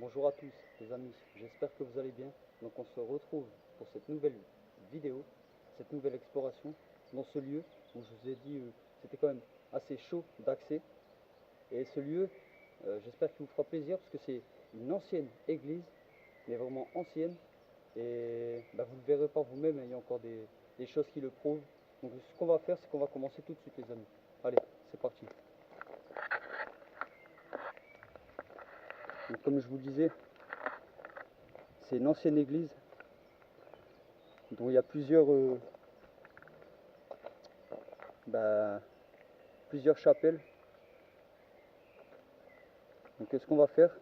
Bonjour à tous les amis, j'espère que vous allez bien. Donc on se retrouve pour cette nouvelle vidéo, cette nouvelle exploration dans ce lieu où je vous ai dit c'était quand même assez chaud d'accès. Et ce lieu, j'espère qu'il vous fera plaisir parce que c'est une ancienne église, mais vraiment ancienne. Et vous le verrez par vous-même, il y a encore des choses qui le prouvent. Donc ce qu'on va faire, c'est qu'on va commencer tout de suite les amis. Allez, c'est parti. Donc, comme je vous le disais, c'est une ancienne église dont il y a plusieurs chapelles. Donc ce qu'on va faire,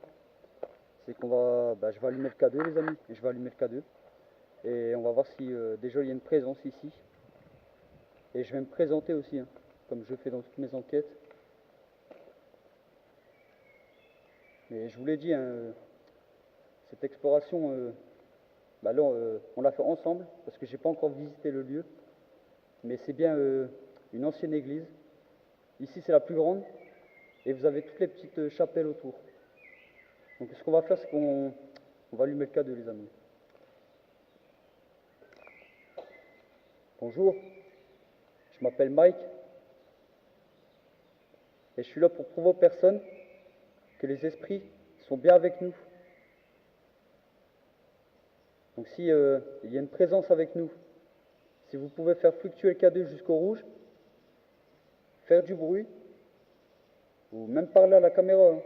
c'est qu'on va, je vais allumer le K2 les amis, et je vais allumer le K2 et on va voir si déjà il y a une présence ici. Et je vais me présenter aussi, hein, comme je fais dans toutes mes enquêtes. Mais je vous l'ai dit, hein, cette exploration, on l'a fait ensemble parce que j'ai pas encore visité le lieu. Mais c'est bien une ancienne église. Ici c'est la plus grande et vous avez toutes les petites chapelles autour. Donc ce qu'on va faire, c'est qu'on va allumer le K2 les amis. Bonjour, je m'appelle Mike et je suis là pour prouver aux personnes que les esprits sont bien avec nous. Donc si il y a une présence avec nous, si vous pouvez faire fluctuer le K2 jusqu'au rouge, faire du bruit, ou même parler à la caméra, hein.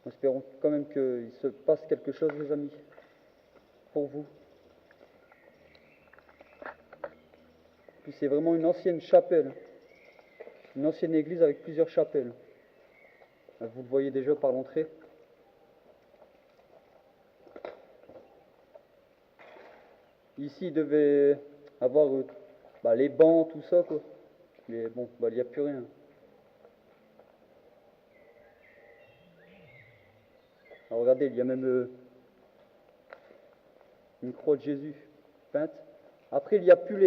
Espérons quand même qu'il se passe quelque chose les amis, pour vous. Puis c'est vraiment une ancienne chapelle, une ancienne église avec plusieurs chapelles. Vous le voyez déjà par l'entrée. Ici il devait avoir les bancs, tout ça quoi. Mais bon, il n'y a plus rien. Alors regardez, il y a même une croix de Jésus peinte. Après il n'y a plus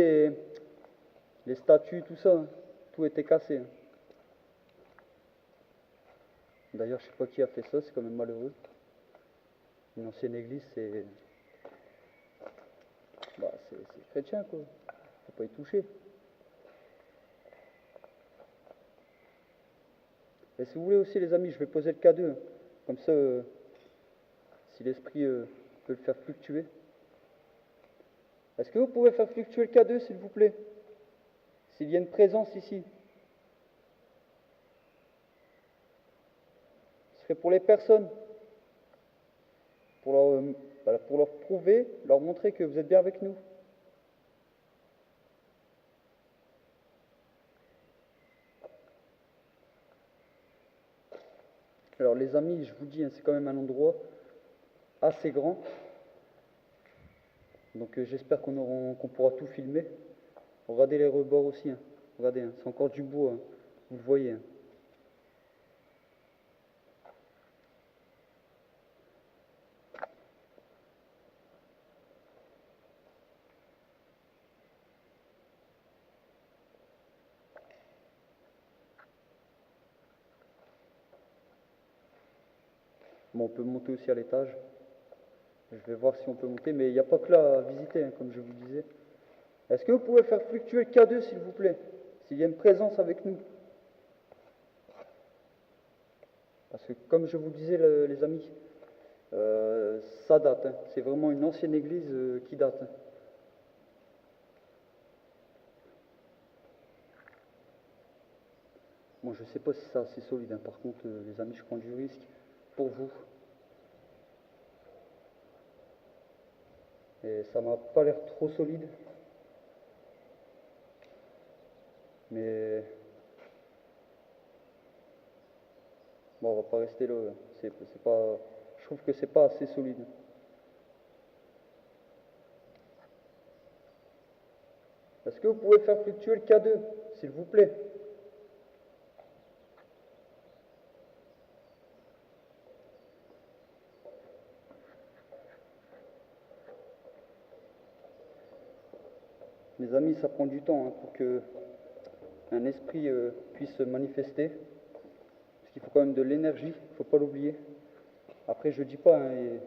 les statues, tout ça, hein. Tout était cassé, hein. D'ailleurs, je sais pas qui a fait ça, c'est quand même malheureux. Une ancienne église, c'est chrétien, quoi. Faut pas y toucher. Et si vous voulez aussi, les amis, je vais poser le K2, hein. Comme ça, si l'esprit peut le faire fluctuer. Est-ce que vous pouvez faire fluctuer le K2, s'il vous plaît? S'il y a une présence ici. Ce serait pour les personnes. Pour leur prouver, leur montrer que vous êtes bien avec nous. Alors les amis, je vous dis, hein, c'est quand même un endroit assez grand. Donc j'espère qu'on pourra tout filmer. Regardez les rebords aussi, hein. Regardez, hein, c'est encore du bois, hein. Vous le voyez, hein. Bon, on peut monter aussi à l'étage. Je vais voir si on peut monter, mais il n'y a pas que là à visiter, hein, comme je vous disais. Est-ce que vous pouvez faire fluctuer le K2, s'il vous plaît? S'il y a une présence avec nous. Parce que, comme je vous disais, les amis, ça date, hein. C'est vraiment une ancienne église qui date, hein. Bon, je ne sais pas si c'est assez solide, hein. Par contre, les amis, je prends du risque pour vous. Et ça m'a pas l'air trop solide. Mais bon, on va pas rester là. C'est pas, je trouve que c'est pas assez solide. Est-ce que vous pouvez faire fluctuer le K2, s'il vous plaît? Les amis, ça prend du temps hein, pour que un esprit puisse se manifester. Parce qu'il faut quand même de l'énergie, il ne faut pas l'oublier. Après, je dis pas, hein,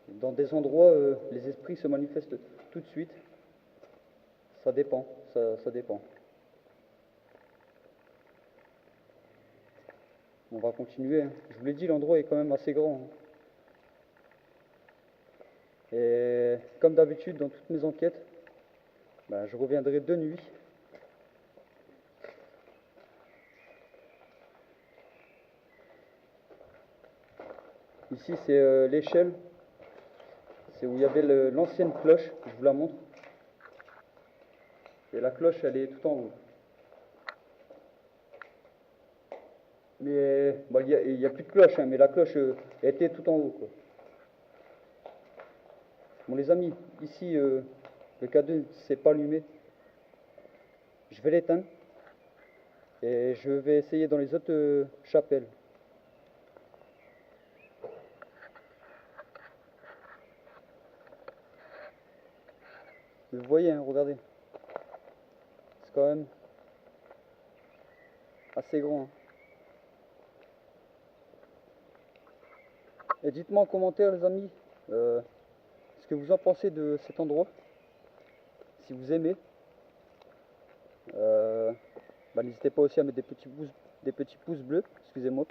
dans des endroits, les esprits se manifestent tout de suite. Ça dépend, ça dépend. On va continuer. Hein. Je vous l'ai dit, l'endroit est quand même assez grand. Hein. Et comme d'habitude, dans toutes mes enquêtes, ben, je reviendrai de nuit. Ici, c'est l'échelle. C'est où il y avait l'ancienne cloche. Je vous la montre. Et la cloche, elle est tout en haut. Mais bon, il n'y a plus de cloche, hein, mais la cloche était tout en haut. Quoi. Bon, les amis, ici, le K2 ne s'est pas allumé. Je vais l'éteindre. Et je vais essayer dans les autres chapelles. Vous voyez, hein, regardez. C'est quand même assez grand. Hein. Et dites-moi en commentaire, les amis, ce que vous en pensez de cet endroit. Si vous aimez. Bah, n'hésitez pas aussi à mettre des petits pouces bleus. Excusez-moi.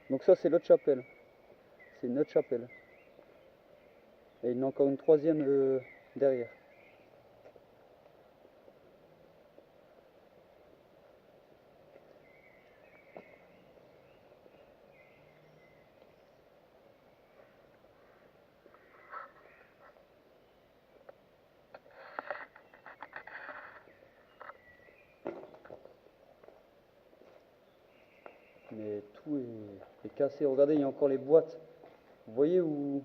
Donc ça, c'est l'autre chapelle. C'est une autre chapelle. Et il y en a encore une troisième derrière. Mais tout est cassé. Regardez, il y a encore les boîtes. Vous voyez où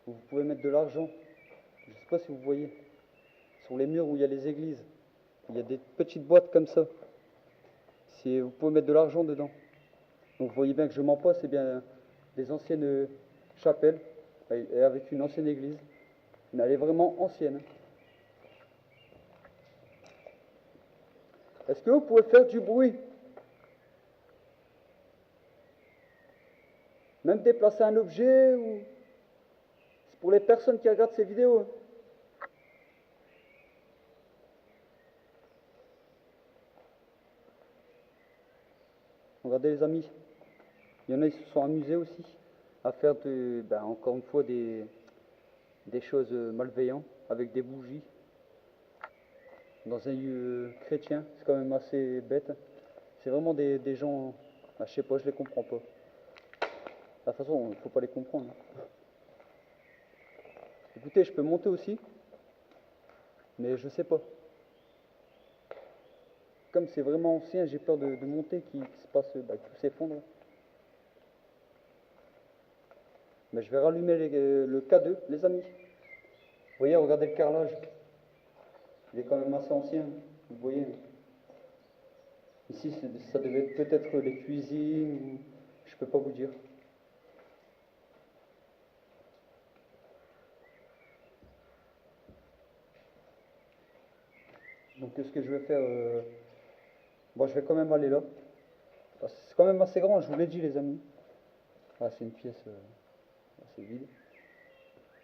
vous pouvez mettre de l'argent. Je ne sais pas si vous voyez. Sur les murs où il y a les églises. Il y a des petites boîtes comme ça. Vous pouvez mettre de l'argent dedans. Donc vous voyez bien que je mens pas, c'est bien des anciennes chapelles. Et avec une ancienne église. Mais elle est vraiment ancienne. Est-ce que vous pouvez faire du bruit? Même déplacer un objet ou... C'est pour les personnes qui regardent ces vidéos. Regardez les amis. Il y en a, ils se sont amusés aussi à faire encore une fois des choses malveillantes avec des bougies dans un lieu chrétien. C'est quand même assez bête. C'est vraiment des gens, je sais pas, je les comprends pas. De toute façon, il ne faut pas les comprendre. Écoutez, je peux monter aussi, mais je sais pas. Comme c'est vraiment ancien, j'ai peur de monter, qu'il se passe, que tout s'effondre. Mais je vais rallumer le K2, les amis. Vous voyez, regardez le carrelage. Il est quand même assez ancien, vous voyez. Ici, ça devait être peut-être les cuisines, ou je peux pas vous dire. Donc ce que je vais faire, bon, je vais quand même aller là. C'est quand même assez grand, je vous l'ai dit les amis. Ah, c'est une pièce assez vide.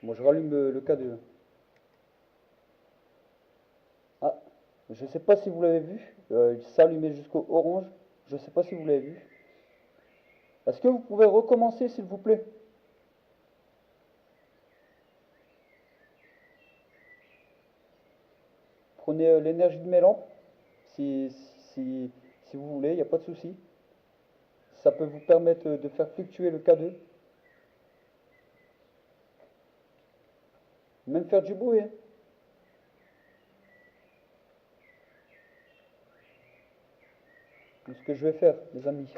Bon, je rallume le K2. Ah, je ne sais pas si vous l'avez vu, il s'allumait jusqu'au orange. Je ne sais pas si vous l'avez vu. Est-ce que vous pouvez recommencer s'il vous plaît? Prenez l'énergie de mes lampes, si, si vous voulez, il n'y a pas de souci. Ça peut vous permettre de faire fluctuer le K2. Même faire du bruit. Hein. Donc, ce que je vais faire, les amis,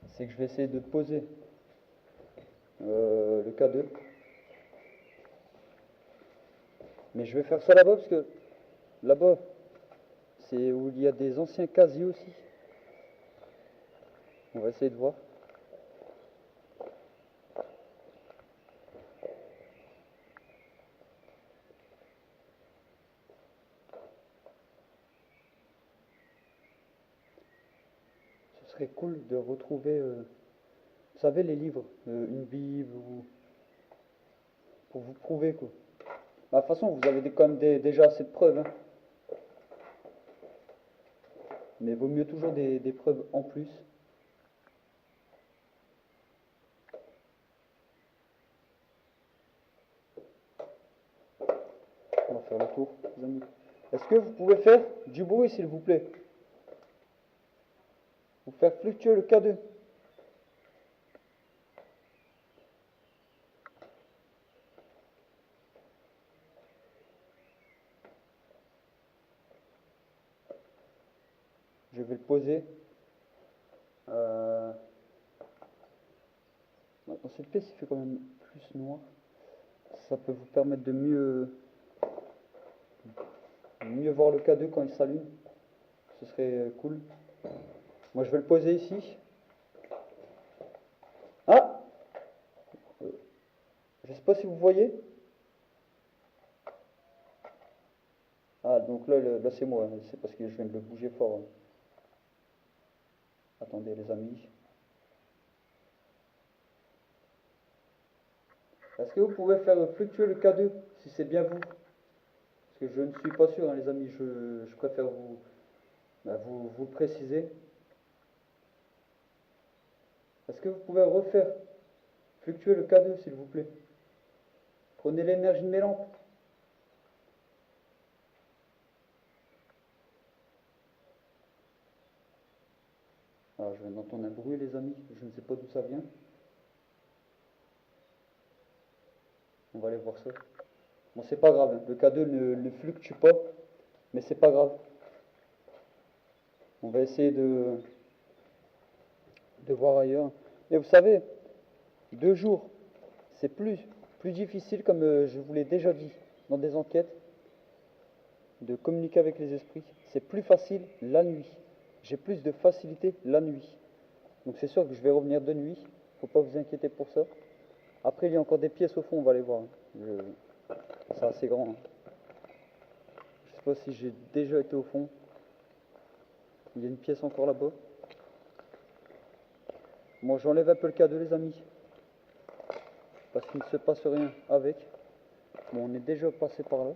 c'est que je vais essayer de poser le K2. Mais je vais faire ça là-bas parce que là-bas, c'est où il y a des anciens casiers aussi. On va essayer de voir. Ce serait cool de retrouver, vous savez, les livres, une Bible, ou pour vous prouver quoi. Bah, de toute façon, vous avez quand même déjà assez de preuves, hein. Mais vaut mieux toujours des preuves en plus. On va faire le tour, les amis. Est-ce que vous pouvez faire du bruit, s'il vous plaît? Vous faire fluctuer le K2. Je vais le poser. Euh, Dans cette pièce, il fait quand même plus noir. Ça peut vous permettre de mieux voir le K2 quand il s'allume. Ce serait cool. Moi, je vais le poser ici. Ah! Je sais pas si vous voyez. Ah, donc là c'est moi. C'est parce que je viens de le bouger fort. Attendez, les amis. Est-ce que vous pouvez faire fluctuer le K2 si c'est bien vous? Parce que je ne suis pas sûr, hein, les amis. Je préfère vous le préciser. Est-ce que vous pouvez refaire fluctuer le K2, s'il vous plaît? Prenez l'énergie de mes lampes. Alors, je viens d'entendre un bruit, les amis. Je ne sais pas d'où ça vient. On va aller voir ça. Bon, c'est pas grave, hein. Le K2 ne fluctue pas, mais c'est pas grave. On va essayer de voir ailleurs. Mais vous savez, 2 jours, c'est plus difficile, comme je vous l'ai déjà dit dans des enquêtes, de communiquer avec les esprits. C'est plus facile la nuit. J'ai plus de facilité la nuit. Donc c'est sûr que je vais revenir de nuit. Faut pas vous inquiéter pour ça. Après, il y a encore des pièces au fond, on va les voir. C'est assez grand, hein. Je sais pas si j'ai déjà été au fond. Il y a une pièce encore là-bas. Moi, j'enlève un peu le K2, les amis, parce qu'il ne se passe rien avec. Bon, on est déjà passé par là.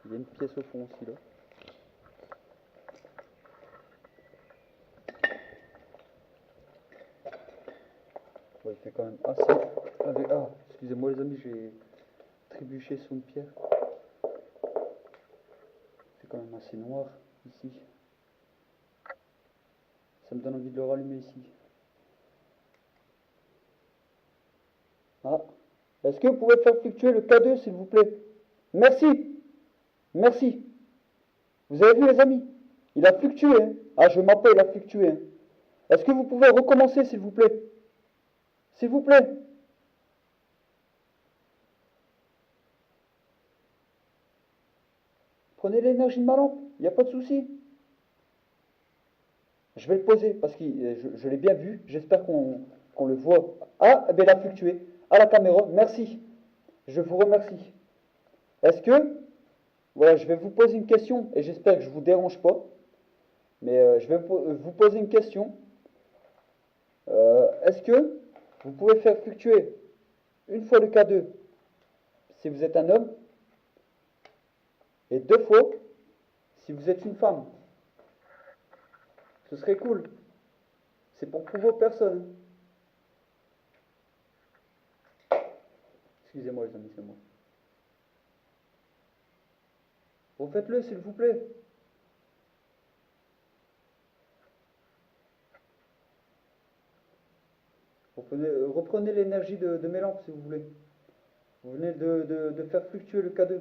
Il y a une pièce au fond aussi là. Ouais, il fait quand même assez avec... Ah, excusez-moi les amis, j'ai trébuché sur une pierre. C'est quand même assez noir ici. Ça me donne envie de le rallumer ici. Ah, est-ce que vous pouvez faire fluctuer le K2, s'il vous plaît? Merci, merci. Vous avez vu les amis? Il a fluctué, hein. Ah, je m'appelle, il a fluctué, hein. Est-ce que vous pouvez recommencer, s'il vous plaît? S'il vous plaît. Prenez l'énergie de ma lampe, il n'y a pas de souci. Je vais le poser parce que je l'ai bien vu. J'espère qu'on le voit. Ah, ben il a fluctué. À la caméra, merci. Je vous remercie. Est-ce que, voilà, je vais vous poser une question et j'espère que je ne vous dérange pas. Mais je vais vous poser une question. Est-ce que vous pouvez faire fluctuer une fois le K2 si vous êtes un homme et 2 fois si vous êtes une femme? Ce serait cool. C'est pour prouver aux personnes. Excusez-moi les amis, c'est moi. Refaites-le s'il vous plaît. Reprenez l'énergie de mes lampes si vous voulez. Vous venez de faire fluctuer le K2.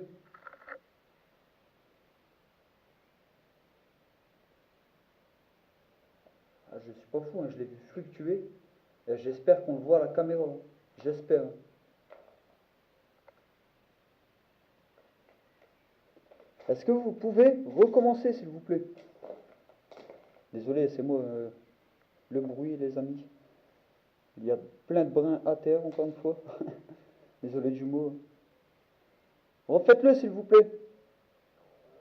Ah, je suis pas fou, hein, je l'ai vu fluctuer. Et j'espère qu'on le voit à la caméra. J'espère. Est-ce que vous pouvez recommencer s'il vous plaît? Désolé, c'est moi le bruit les amis. Il y a plein de brins à terre encore une fois. Désolé du mot. Refaites-le s'il vous plaît.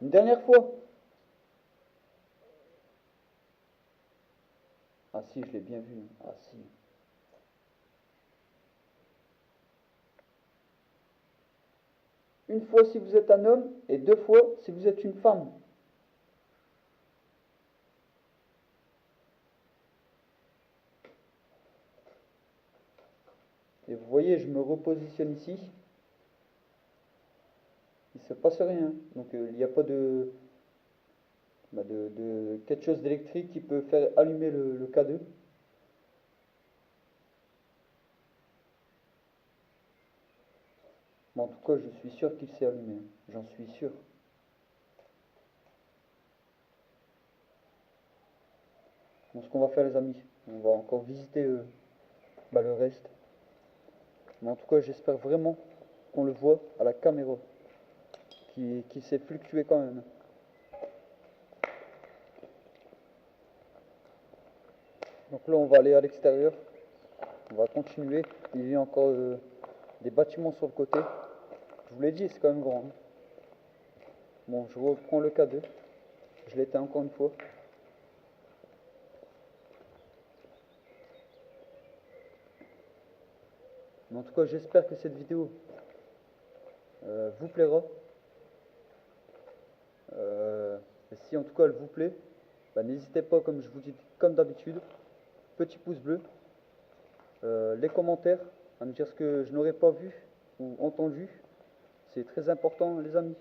Une dernière fois. Ah si, je l'ai bien vu. Ah si. Une fois si vous êtes un homme et deux fois si vous êtes une femme. Et vous voyez, je me repositionne ici. Il ne se passe rien. Donc il n'y a pas de quelque chose d'électrique qui peut faire allumer le K2. Mais en tout cas, je suis sûr qu'il s'est allumé. J'en suis sûr. Bon, ce qu'on va faire, les amis, on va encore visiter le reste. Mais en tout cas, j'espère vraiment qu'on le voit à la caméra, qui s'est fluctué quand même. Donc là, on va aller à l'extérieur. On va continuer. Il y a encore des bâtiments sur le côté. Je vous l'ai dit, c'est quand même grand, hein. Bon, je reprends le K2. Je l'éteins encore une fois. Mais en tout cas, j'espère que cette vidéo vous plaira. Et si en tout cas elle vous plaît, bah, n'hésitez pas, comme je vous dis, comme d'habitude, petit pouce bleu, les commentaires, à me dire ce que je n'aurais pas vu ou entendu. C'est très important, les amis.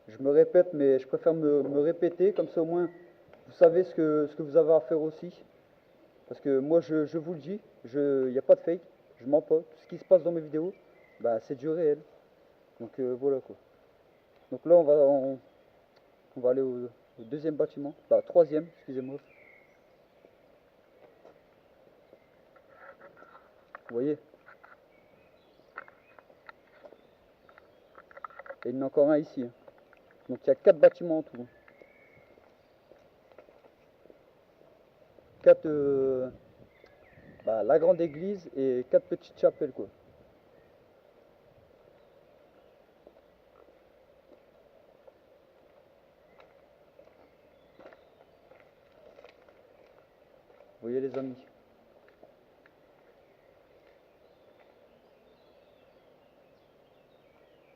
Je me répète, mais je préfère me répéter, comme ça au moins vous savez ce que vous avez à faire aussi. Parce que moi, je vous le dis, il n'y a pas de fake, je mens pas. Tout ce qui se passe dans mes vidéos, bah, c'est du réel. Donc voilà quoi. Donc là, on va aller au deuxième bâtiment, bah, troisième, excusez-moi. Vous voyez? Et il y en a encore un ici, hein. Donc il y a 4 bâtiments en tout. 4, bah, la grande église et 4 petites chapelles quoi. Vous voyez les amis?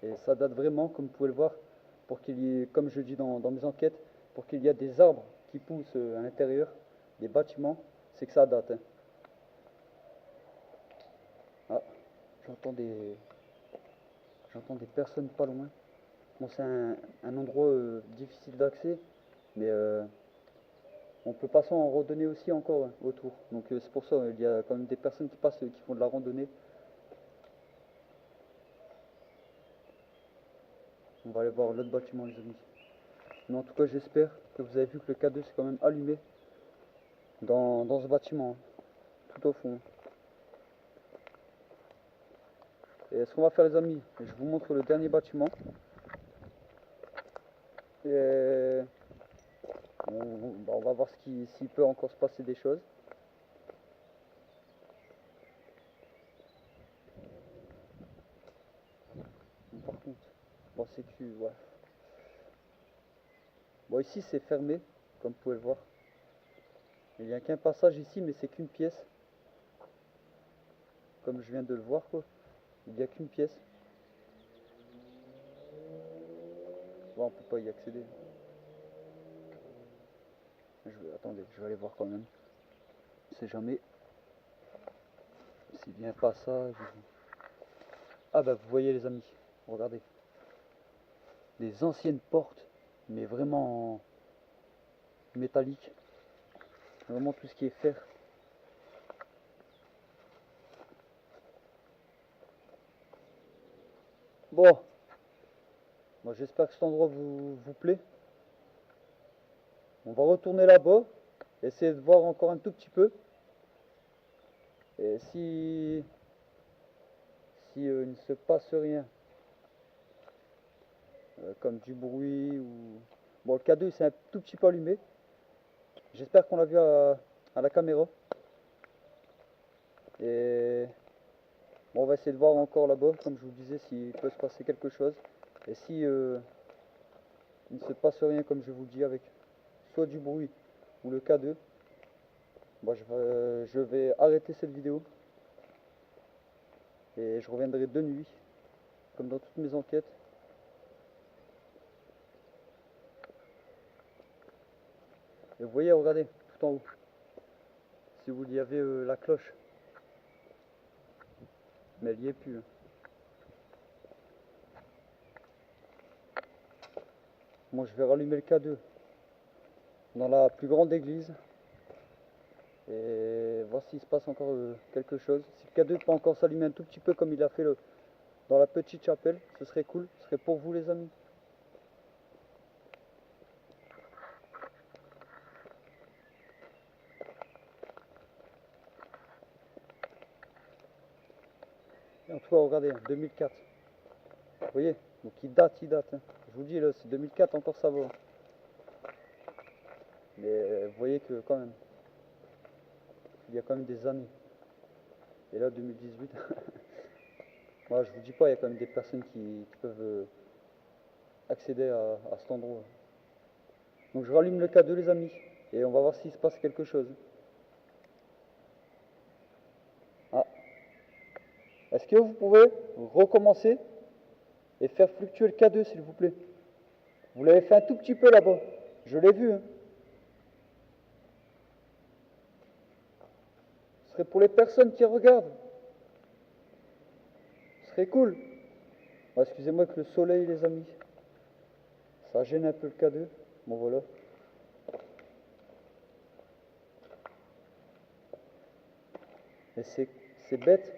Et ça date vraiment, comme vous pouvez le voir, pour qu'il y ait, comme je dis dans mes enquêtes, pour qu'il y ait des arbres qui poussent à l'intérieur des bâtiments, c'est que ça date, hein. Ah, j'entends des, j'entends des personnes pas loin. Bon, c'est un endroit difficile d'accès, mais on peut passer en randonnée aussi encore, hein, autour. Donc c'est pour ça, il y a quand même des personnes qui passent, qui font de la randonnée. On va aller voir l'autre bâtiment, les amis. Mais en tout cas, j'espère que vous avez vu que le K2 s'est quand même allumé dans ce bâtiment, hein, tout au fond. Et ce qu'on va faire, les amis, je vous montre le dernier bâtiment. Et on va voir s'il peut encore se passer des choses. Par contre, bon, c'est que, ouais. Bon, ici c'est fermé, comme vous pouvez le voir. Il n'y a qu'un passage ici, mais c'est qu'une pièce. Comme je viens de le voir, quoi. Il n'y a qu'une pièce. Bon, on peut pas y accéder. Attendez, je vais aller voir quand même. On sait jamais. S'il vient pas ça. Ah bah vous voyez les amis, regardez. Des anciennes portes, mais vraiment métalliques. Vraiment tout ce qui est fer. Bon, moi j'espère que cet endroit vous plaît. On va retourner là-bas, essayer de voir encore un tout petit peu. Et si il ne se passe rien, comme du bruit ou... Bon, le K2 c'est un tout petit peu allumé. J'espère qu'on l'a vu à la caméra. Et bon, on va essayer de voir encore là-bas, comme je vous disais, s'il peut se passer quelque chose. Et si il ne se passe rien, comme je vous le dis, avec soit du bruit ou le K2, Bon, je vais arrêter cette vidéo et je reviendrai de nuit, comme dans toutes mes enquêtes. Et vous voyez, regardez, tout en haut, si vous y avez la cloche, mais elle n'y est plus. Hein. Moi, je vais rallumer le K2 dans la plus grande église et voir s'il se passe encore quelque chose. Si le K2 peut encore s'allumer un tout petit peu comme il a fait dans la petite chapelle, ce serait cool, ce serait pour vous les amis. Et en tout cas, regardez, 2004. Vous voyez, donc il date. Hein. Je vous dis, là, c'est 2004, encore ça va. Mais vous voyez que quand même, il y a quand même des années. Et là, 2018, moi je vous dis pas, il y a quand même des personnes qui peuvent accéder à cet endroit. Donc je rallume le K2 les amis, et on va voir s'il se passe quelque chose. Ah. Est-ce que vous pouvez recommencer et faire fluctuer le K2 s'il vous plaît? Vous l'avez fait un tout petit peu là-bas, je l'ai vu. Hein. Ce serait pour les personnes qui regardent. Ce serait cool. Oh, excusez-moi avec le soleil les amis. Ça gêne un peu le K2. Bon voilà. Et c'est bête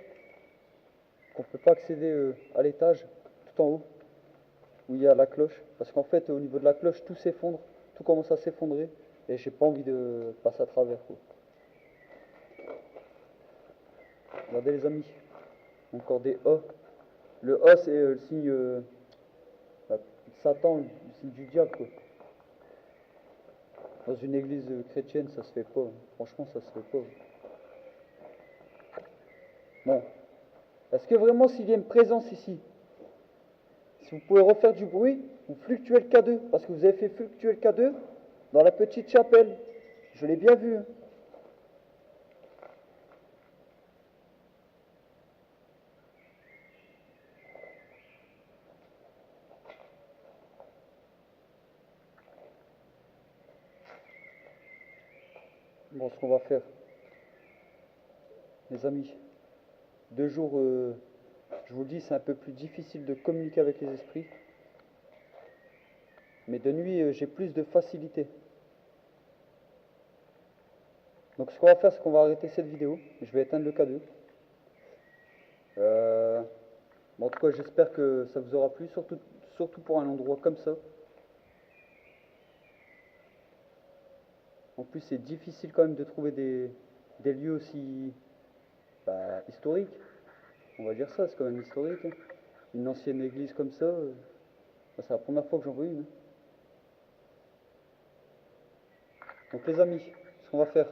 qu'on ne peut pas accéder à l'étage tout en haut où il y a la cloche. Parce qu'en fait au niveau de la cloche tout s'effondre, tout commence à s'effondrer et j'ai pas envie de passer à travers quoi. Regardez les amis, encore des A. Le A c'est le signe Satan, le signe du diable quoi. Dans une église chrétienne ça se fait pas, franchement ça se fait pas. Bon, est-ce que vraiment s'il y a une présence ici, si vous pouvez refaire du bruit, vous fluctuez le K2, parce que vous avez fait fluctuer le K2 dans la petite chapelle. Je l'ai bien vu. Hein. Bon, ce qu'on va faire, les amis, 2 jours, je vous le dis, c'est un peu plus difficile de communiquer avec les esprits. Mais de nuit, j'ai plus de facilité. Donc ce qu'on va faire, c'est qu'on va arrêter cette vidéo. Je vais éteindre le K2. Bon, en tout cas, j'espère que ça vous aura plu, surtout pour un endroit comme ça. En plus, c'est difficile quand même de trouver des lieux aussi historiques. On va dire ça, c'est quand même historique. Hein. Une ancienne église comme ça, c'est la première fois que j'en vois une. Hein. Donc les amis, ce qu'on va faire,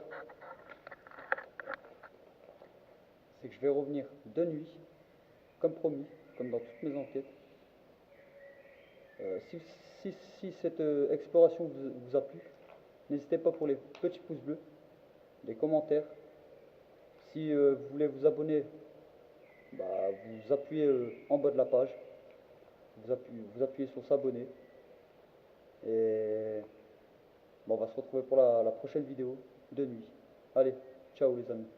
c'est que je vais revenir de nuit, comme promis, comme dans toutes mes enquêtes. Si cette exploration vous a plu, n'hésitez pas pour les petits pouces bleus, les commentaires. Si vous voulez vous abonner, vous appuyez en bas de la page, vous appuyez sur s'abonner. Et bon, on va se retrouver pour la prochaine vidéo de nuit. Allez, ciao les amis.